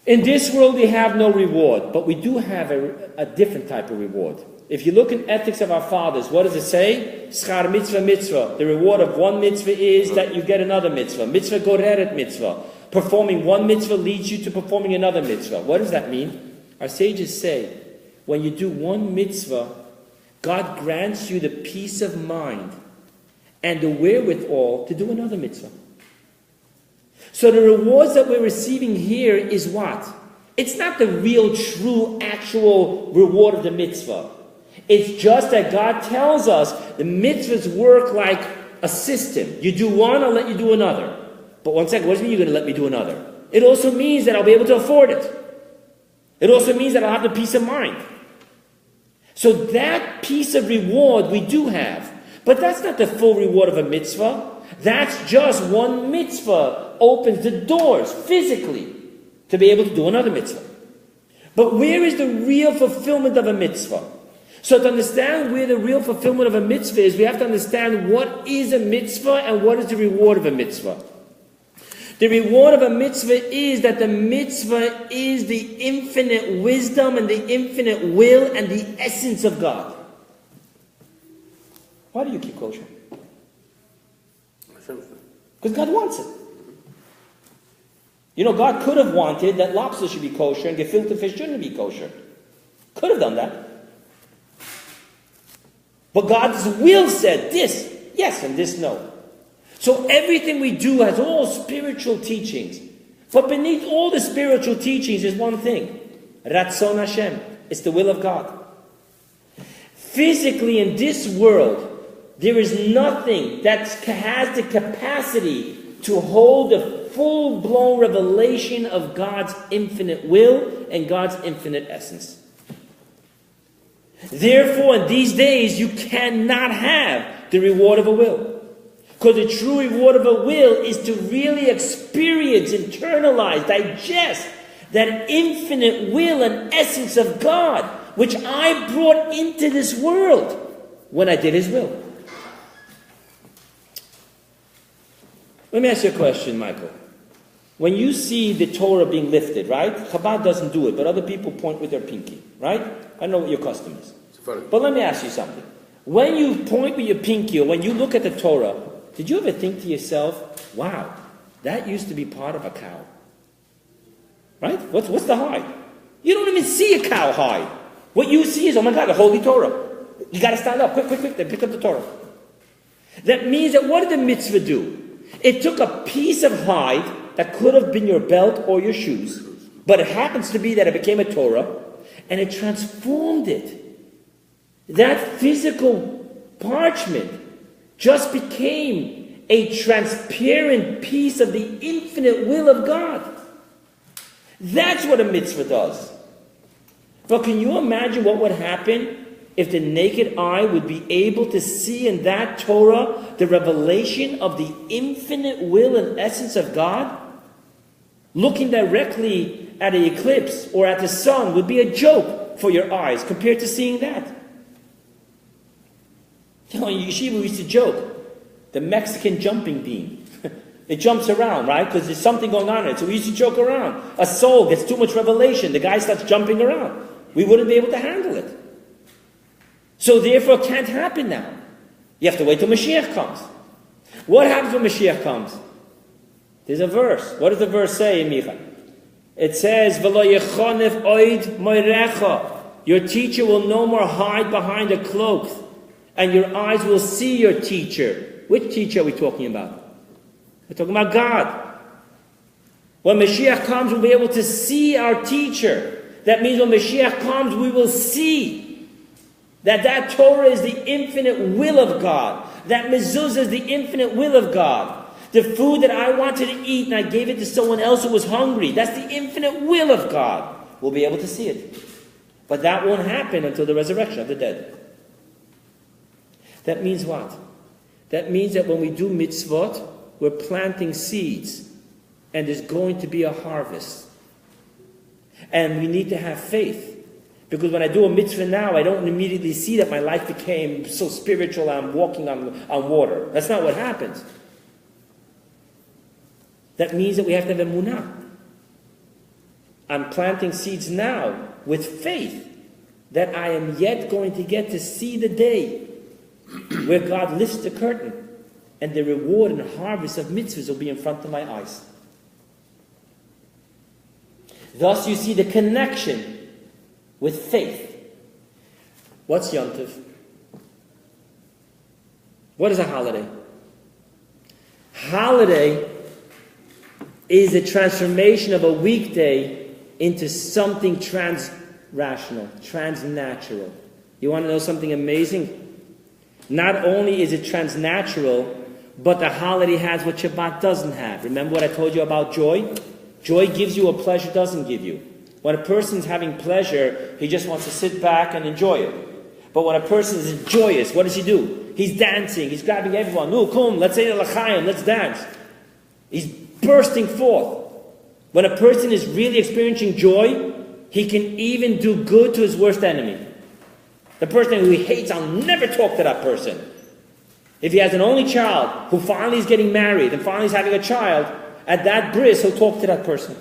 In this world we have no reward, but we do have a different type of reward. If you look in Ethics of Our Fathers, what does it say? Schar mitzvah mitzvah. The reward of one mitzvah is that you get another mitzvah. Mitzvah goreret mitzvah. Performing one mitzvah leads you to performing another mitzvah. What does that mean? Our sages say, when you do one mitzvah, God grants you the peace of mind and the wherewithal to do another mitzvah. So the rewards that we're receiving here is what? It's not the real, true, actual reward of the mitzvah. It's just that God tells us the mitzvahs work like a system. You do one, I'll let you do another. But 1 second, what does it mean you're going to let me do another? It also means that I'll be able to afford it. It also means that I'll have the peace of mind. So that piece of reward we do have. But that's not the full reward of a mitzvah. That's just one mitzvah opens the doors physically to be able to do another mitzvah. But where is the real fulfillment of a mitzvah? So to understand where the real fulfillment of a mitzvah is, we have to understand what is a mitzvah and what is the reward of a mitzvah. The reward of a mitzvah is that the mitzvah is the infinite wisdom and the infinite will and the essence of God. Why do you keep kosher? Because God wants it. You know, God could have wanted that lobster should be kosher and gefilte fish shouldn't be kosher. Could have done that. But God's will said this, yes, and this, no. So everything we do has all spiritual teachings. But beneath all the spiritual teachings is one thing. Ratzon Hashem. It's the will of God. Physically in this world, there is nothing that has the capacity to hold the full-blown revelation of God's infinite will and God's infinite essence. Therefore, in these days, you cannot have the reward of a will. Because the true reward of a will is to really experience, internalize, digest that infinite will and essence of God, which I brought into this world when I did His will. Let me ask you a question, Michael. When you see the Torah being lifted, right? Chabad doesn't do it, but other people point with their pinky, right? I know what your custom is. But let me ask you something. When you point with your pinky, or when you look at the Torah, did you ever think to yourself, wow, that used to be part of a cow? Right? What's the hide? You don't even see a cow hide. What you see is, oh my God, the Holy Torah. You got to stand up. Quick, then pick up the Torah. That means that what did the mitzvah do? It took a piece of hide that could have been your belt or your shoes, but it happens to be that it became a Torah, and it transformed it. That physical parchment just became a transparent piece of the infinite will of God. That's what a mitzvah does. But can you imagine what would happen if the naked eye would be able to see in that Torah the revelation of the infinite will and essence of God? Looking directly at an eclipse or at the sun would be a joke for your eyes compared to seeing that. You know, in yeshiva we used to joke, the Mexican jumping bean. It jumps around, right? Because there's something going on in it. So we used to joke around. A soul gets too much revelation. The guy starts jumping around. We wouldn't be able to handle it. So therefore it can't happen now. You have to wait till Mashiach comes. What happens when Mashiach comes? There's a verse. What does the verse say, Micha? It says, V'lo yechonef oid moirecha. Your teacher will no more hide behind a cloak, and your eyes will see your teacher. Which teacher are we talking about? We're talking about God. When Mashiach comes, we'll be able to see our teacher. That means when Mashiach comes, we will see that Torah is the infinite will of God. That mezuzah is the infinite will of God. The food that I wanted to eat and I gave it to someone else who was hungry, that's the infinite will of God. We'll be able to see it. But that won't happen until the resurrection of the dead. That means what? That means that when we do mitzvot, we're planting seeds, and there's going to be a harvest. And we need to have faith. Because when I do a mitzvah now, I don't immediately see that my life became so spiritual, I'm walking on water. That's not what happens. That means that we have to have emunah. I'm planting seeds now with faith that I am yet going to get to see the day where God lifts the curtain and the reward and harvest of mitzvahs will be in front of my eyes. Thus you see the connection with faith. What's Yom Tov? What is a holiday? Holiday is a transformation of a weekday into something trans-rational, trans-natural. You want to know something amazing? Not only is it transnatural, but the holiday has what Shabbat doesn't have. Remember what I told you about joy? Joy gives you what pleasure doesn't give you. When a person's having pleasure, he just wants to sit back and enjoy it. But when a person is joyous, what does he do? He's dancing, he's grabbing everyone. No, come, let's say l'chaim, let's dance. He's bursting forth. When a person is really experiencing joy, he can even do good to his worst enemy. The person who he hates, I'll never talk to that person. If he has an only child who finally is getting married and finally is having a child, at that bris, he'll talk to that person.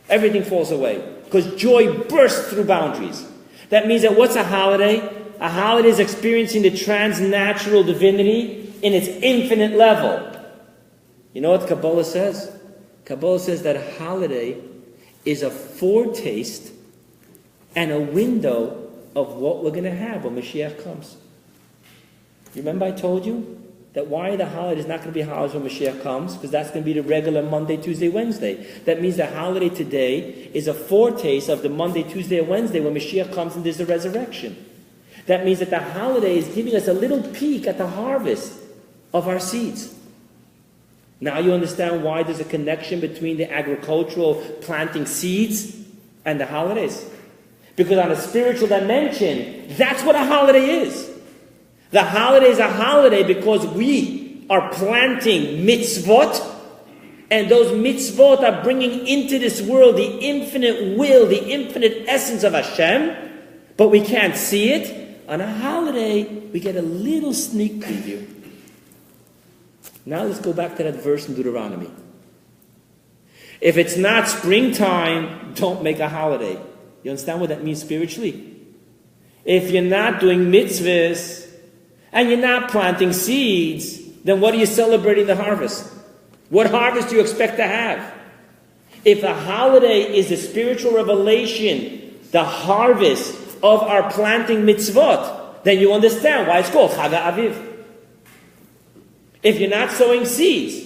Everything falls away because joy bursts through boundaries. That means that what's a holiday? A holiday is experiencing the transnatural divinity in its infinite level. You know what Kabbalah says? Kabbalah says that a holiday is a foretaste and a window of what we're going to have when Mashiach comes. You remember I told you that why the holiday is not going to be holidays when Mashiach comes? Because that's going to be the regular Monday, Tuesday, Wednesday. That means the holiday today is a foretaste of the Monday, Tuesday, and Wednesday when Mashiach comes and there's the resurrection. That means that the holiday is giving us a little peek at the harvest of our seeds. Now you understand why there's a connection between the agricultural planting seeds and the holidays. Because on a spiritual dimension, that's what a holiday is. The holiday is a holiday because we are planting mitzvot, and those mitzvot are bringing into this world the infinite will, the infinite essence of Hashem, but we can't see it. On a holiday, we get a little sneak preview. Now let's go back to that verse in Deuteronomy. If it's not springtime, don't make a holiday. You understand what that means spiritually? If you're not doing mitzvahs and you're not planting seeds, then what are you celebrating the harvest? What harvest do you expect to have? If a holiday is a spiritual revelation, the harvest of our planting mitzvot, then you understand why it's called Chag Aviv. If you're not sowing seeds,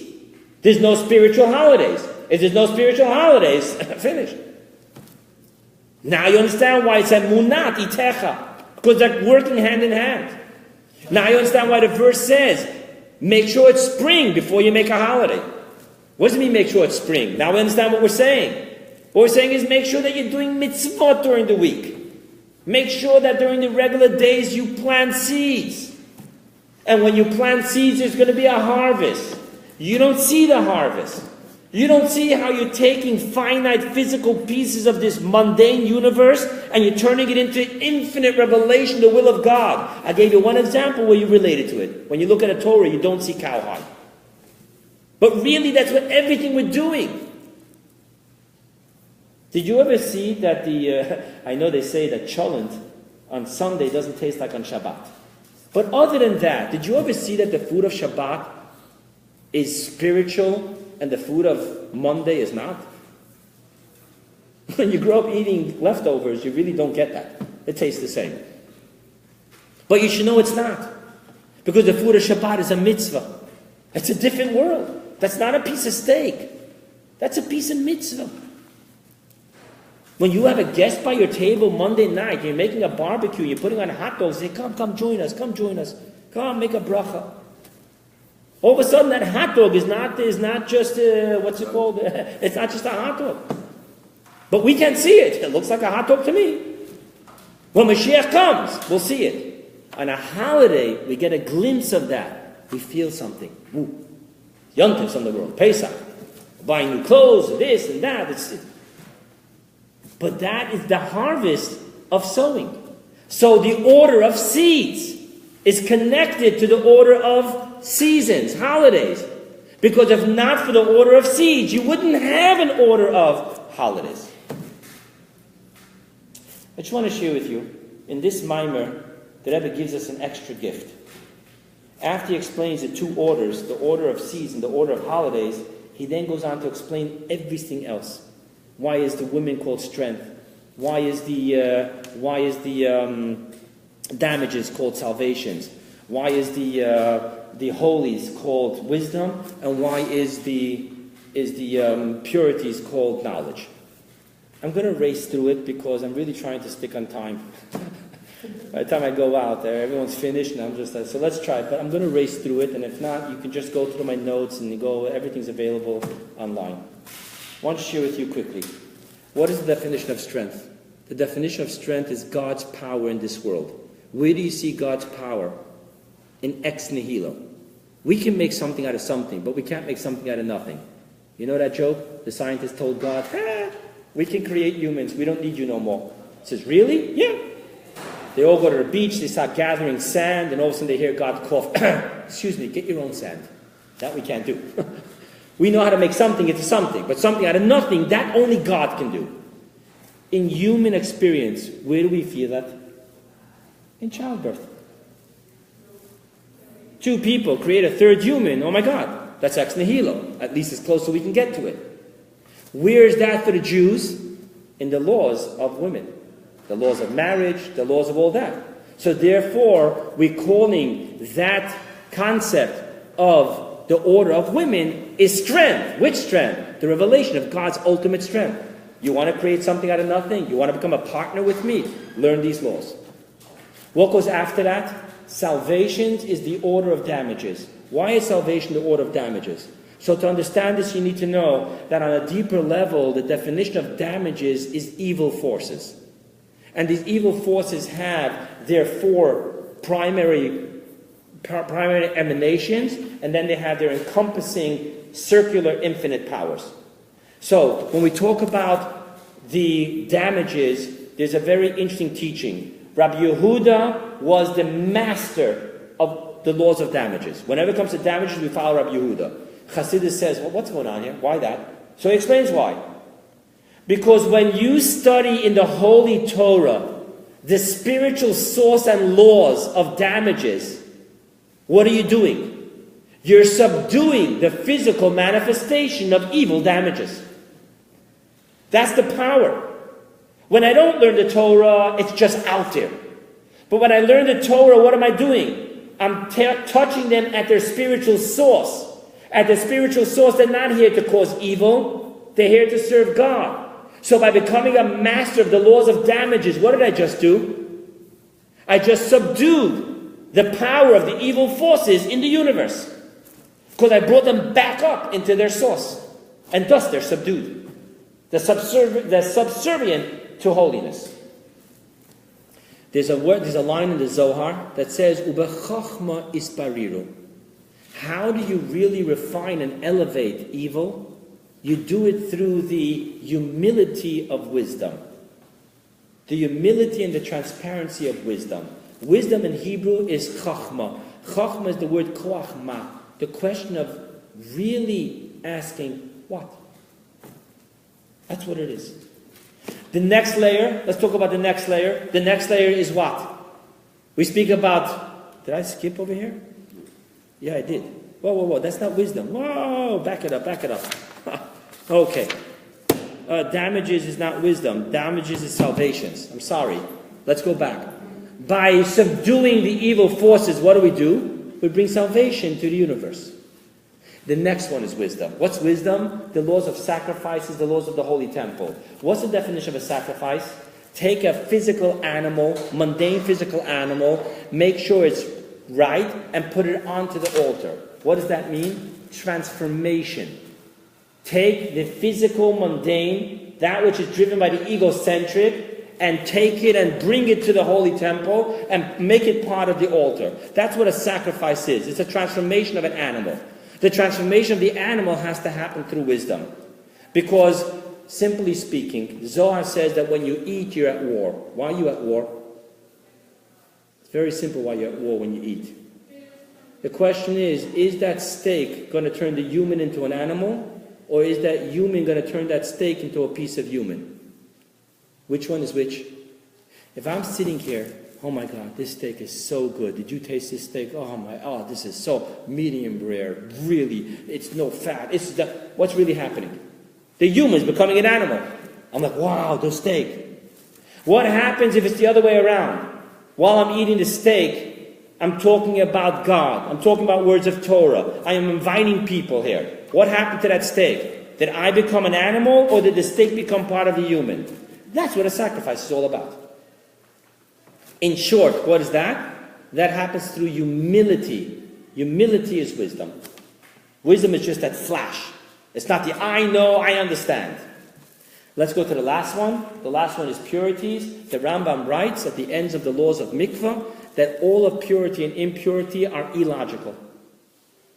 there's no spiritual holidays. If there's no spiritual holidays, finished. Now you understand why it's Emunat Itecha, because they're working hand in hand. Now you understand why the verse says, make sure it's spring before you make a holiday. What does it mean, make sure it's spring? Now we understand what we're saying. What we're saying is make sure that you're doing mitzvot during the week. Make sure that during the regular days you plant seeds. And when you plant seeds, there's going to be a harvest. You don't see the harvest. You don't see how you're taking finite physical pieces of this mundane universe and you're turning it into infinite revelation, the will of God. I gave you one example where you related to it. When you look at a Torah, you don't see cowhide. But really, that's what everything we're doing. Did you ever see that I know they say that cholent on Sunday doesn't taste like on Shabbat. But other than that, did you ever see that the food of Shabbat is spiritual and the food of Monday is not? When you grow up eating leftovers, you really don't get that. It tastes the same. But you should know it's not. Because the food of Shabbat is a mitzvah. It's a different world. That's not a piece of steak. That's a piece of mitzvah. When you have a guest by your table Monday night, you're making a barbecue, you're putting on hot dogs, say, come join us, come make a bracha. All of a sudden that hot dog is not just, what's it called? It's not just a hot dog. But we can't see it. It looks like a hot dog to me. When Mashiach comes, we'll see it. On a holiday, we get a glimpse of that. We feel something. Ooh. Yontif's on the world, Pesach. Buying new clothes, this and that. But that is the harvest of sowing. So the order of seeds is connected to the order of seasons, holidays. Because if not for the order of seeds, you wouldn't have an order of holidays. I just want to share with you, in this mimer, the Rebbe gives us an extra gift. After he explains the two orders, the order of seeds and the order of holidays, he then goes on to explain everything else. Why is the women called strength? Why is the damages called salvations? Why is the holies called wisdom? And why is the purities called knowledge? I'm going to race through it because I'm really trying to stick on time. By the time I go out there, everyone's finished, and I'm just like, so let's try it. But I'm going to race through it, and if not, you can just go through my notes and everything's available online. I want to share with you quickly. What is the definition of strength? The definition of strength is God's power in this world. Where do you see God's power? In ex nihilo. We can make something out of something, but we can't make something out of nothing. You know that joke? The scientist told God, we can create humans, we don't need you no more. He says, really? Yeah. They all go to the beach, they start gathering sand, and all of a sudden they hear God cough, excuse me, get your own sand. That we can't do. We know how to make something into something, but something out of nothing, that only God can do. In human experience, where do we feel that? In childbirth. Two people create a third human, oh my God, that's ex nihilo, at least as close as we can get to it. Where is that for the Jews? In the laws of women. The laws of marriage, the laws of all that. So therefore, we're calling that concept of the order of women is strength. Which strength? The revelation of God's ultimate strength. You want to create something out of nothing? You want to become a partner with me? Learn these laws. What goes after that? Salvation is the order of damages. Why is salvation the order of damages? So to understand this, you need to know that on a deeper level, the definition of damages is evil forces. And these evil forces have their four primary primary emanations, and then they have their encompassing circular infinite powers. So when we talk about the damages, there's a very interesting teaching. Rabbi Yehuda was the master of the laws of damages. Whenever it comes to damages, we follow Rabbi Yehuda. Chassidus says, well, what's going on here? Why that? So he explains why. Because when you study in the Holy Torah the spiritual source and laws of damages, what are you doing? You're subduing the physical manifestation of evil damages. That's the power. When I don't learn the Torah, it's just out there. But when I learn the Torah, what am I doing? I'm touching them at their spiritual source. At the spiritual source, they're not here to cause evil. They're here to serve God. So by becoming a master of the laws of damages, what did I just do? I just subdued the power of the evil forces in the universe. Because I brought them back up into their source. And thus they're subdued. They're subservient to holiness. There's a line in the Zohar that says, Ubechachma ispariru. How do you really refine and elevate evil? You do it through the humility of wisdom. The humility and the transparency of wisdom. Wisdom in Hebrew is chachma. Chachma is the word koachma. The question of really asking what? That's what it is. The next layer, let's talk about the next layer. The next layer is what? We speak about, did I skip over here? Yeah, I did. Whoa, that's not wisdom. Whoa, back it up. Okay. Damages is not wisdom. Damages is salvations. I'm sorry. Let's go back. By subduing the evil forces, what do? We bring salvation to the universe. The next one is wisdom. What's wisdom? The laws of sacrifices, the laws of the Holy Temple. What's the definition of a sacrifice? Take a physical animal, mundane physical animal, make sure it's right, and put it onto the altar. What does that mean? Transformation. Take the physical, mundane, that which is driven by the egocentric, and take it and bring it to the Holy Temple and make it part of the altar. That's what a sacrifice is. It's a transformation of an animal. The transformation of the animal has to happen through wisdom. Because, simply speaking, Zohar says that when you eat, you're at war. Why are you at war? It's very simple why you're at war when you eat. The question is that steak going to turn the human into an animal? Or is that human going to turn that steak into a piece of human? Which one is which? If I'm sitting here, oh my God, this steak is so good. Did you taste this steak? Oh, this is so medium rare. Really, it's no fat. What's really happening? The human's becoming an animal. I'm like, wow, the steak. What happens if it's the other way around? While I'm eating the steak, I'm talking about God. I'm talking about words of Torah. I am inviting people here. What happened to that steak? Did I become an animal, or did the steak become part of the human? That's what a sacrifice is all about. In short, what is that? That happens through humility. Humility is wisdom. Wisdom is just that flash. It's not the I know, I understand. Let's go to the last one. The last one is purities. The Rambam writes at the ends of the laws of mikvah that all of purity and impurity are illogical.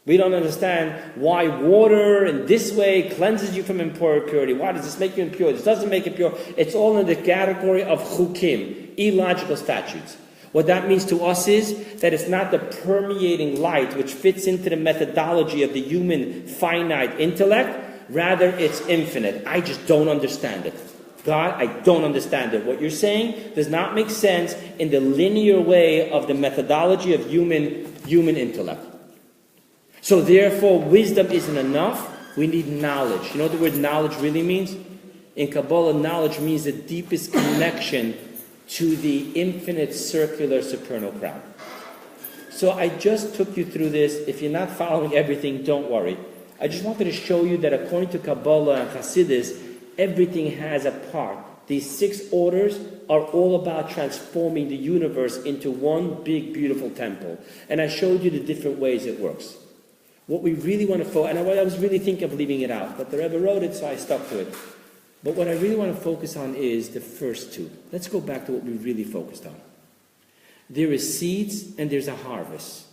We don't understand why water in this way cleanses you from impurity. Why does this make you impure? This doesn't make it pure. It's all in the category of chukim, illogical statutes. What that means to us is that it's not the permeating light which fits into the methodology of the human finite intellect. Rather, it's infinite. I just don't understand it. God, I don't understand it. What you're saying does not make sense in the linear way of the methodology of human intellect. So therefore, wisdom isn't enough. We need knowledge. You know what the word knowledge really means? In Kabbalah, knowledge means the deepest connection to the infinite circular supernal crown. So I just took you through this. If you're not following everything, don't worry. I just wanted to show you that according to Kabbalah and Hasidus, everything has a part. These 6 orders are all about transforming the universe into one big, beautiful temple. And I showed you the different ways it works. What we really want to focus, and I was really thinking of leaving it out, but the Rebbe wrote it, so I stuck to it. But what I really want to focus on is the first 2. Let's go back to what we really focused on. There is seeds and there's a harvest.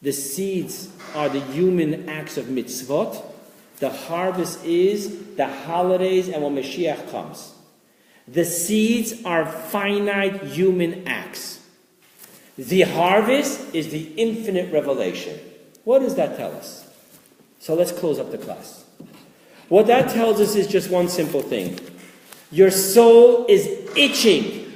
The seeds are the human acts of mitzvot. The harvest is the holidays and when Mashiach comes. The seeds are finite human acts. The harvest is the infinite revelation. What does that tell us? So let's close up the class. What that tells us is just one simple thing. Your soul is itching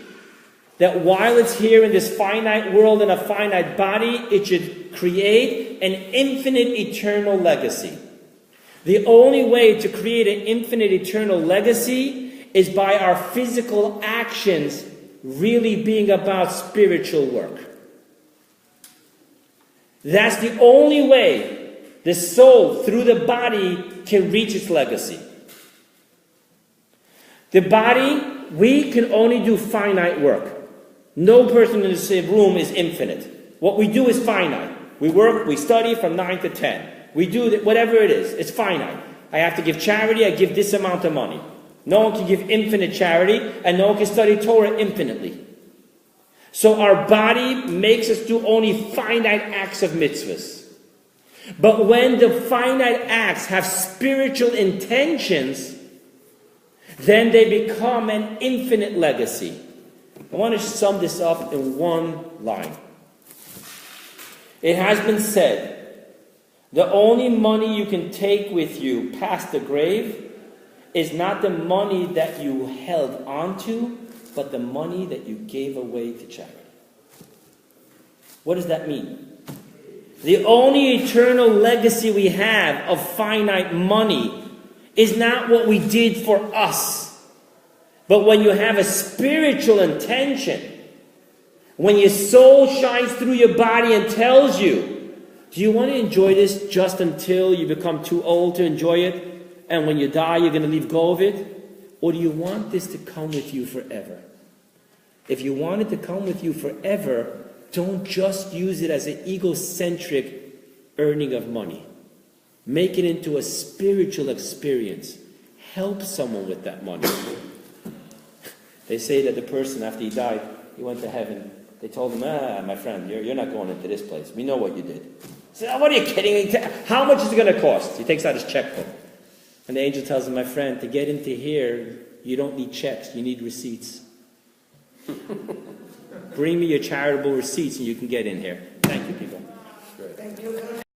that while it's here in this finite world and a finite body, it should create an infinite eternal legacy. The only way to create an infinite eternal legacy is by our physical actions really being about spiritual work. That's the only way the soul, through the body, can reach its legacy. The body, we can only do finite work. No person in this room is infinite. What we do is finite. We work, we study from 9 to 10. We do whatever it is. It's finite. I have to give charity, I give this amount of money. No one can give infinite charity, and no one can study Torah infinitely. So our body makes us do only finite acts of mitzvahs. But when the finite acts have spiritual intentions, then they become an infinite legacy. I want to sum this up in one line. It has been said, the only money you can take with you past the grave is not the money that you held onto, but the money that you gave away to charity. What does that mean? The only eternal legacy we have of finite money is not what we did for us. But when you have a spiritual intention, when your soul shines through your body and tells you, do you want to enjoy this just until you become too old to enjoy it? And when you die, you're going to leave go of it? Or do you want this to come with you forever? If you want it to come with you forever, don't just use it as an egocentric earning of money. Make it into a spiritual experience. Help someone with that money. They say that the person, after he died, he went to heaven. They told him, my friend, you're not going into this place. We know what you did. He said, what are you kidding me? How much is it going to cost? He takes out his checkbook. And the angel tells him, my friend, to get into here, you don't need checks. You need receipts. Bring me your charitable receipts and you can get in here. Thank you, people. Thank you.